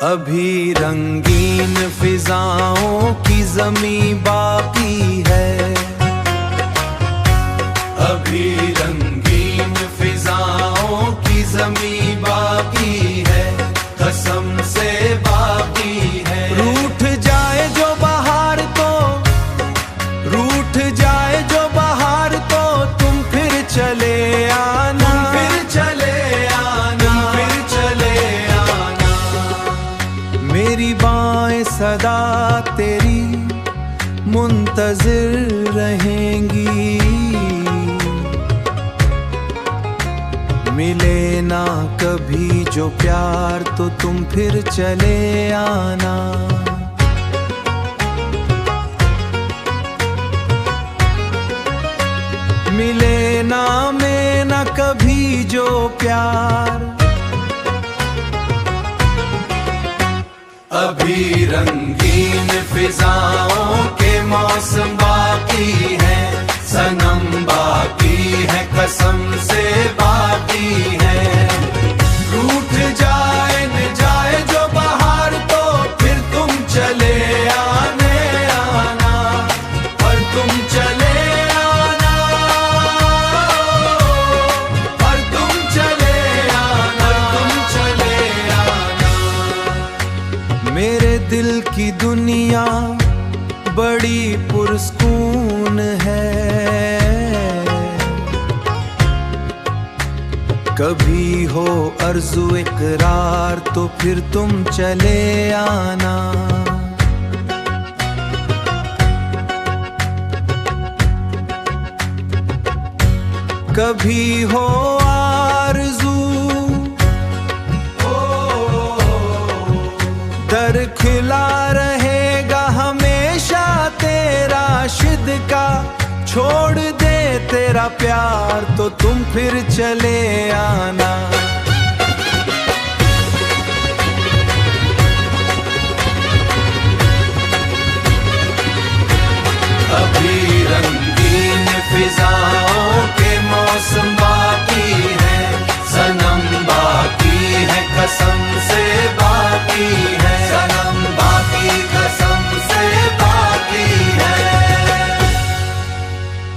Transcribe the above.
अभी रंगीन फिजाओं की ज़मीं बाकी है, अभी रंगीन फिजाओं की ज़मीं बाकी है, कसम से बाकी है। रूठ जाए जो बहार तो, रूठ जाए जो बहार तो तुम फिर चले आना, फिर चले आना, फिर चले आना। मेरी बाएं सदा तेरी मुंतज़िर रहेंगी, मिले ना कभी जो प्यार तो तुम फिर चले आना। मिले ना में ना कभी जो प्यार, अभी रंगीन फिजाओं के मौसम बाकी है, सनम बाकी है, कसम से बाकी है। रूठ जाए न जाए जो बहार तो फिर तुम चले आने आना, और तुम चले आना, और तुम चले आना, तुम चले आना। मेरे दिल की दुनिया बड़ी पुरस्कून है, कभी हो अर्ज़ु इकरार तो फिर तुम चले आना। कभी हो आरज़ू दर खुला रहेगा हमेशा तेरा शिद का, छोड़ दे तेरा प्यार तो तुम फिर चले आना। अभी रंगीन फिजा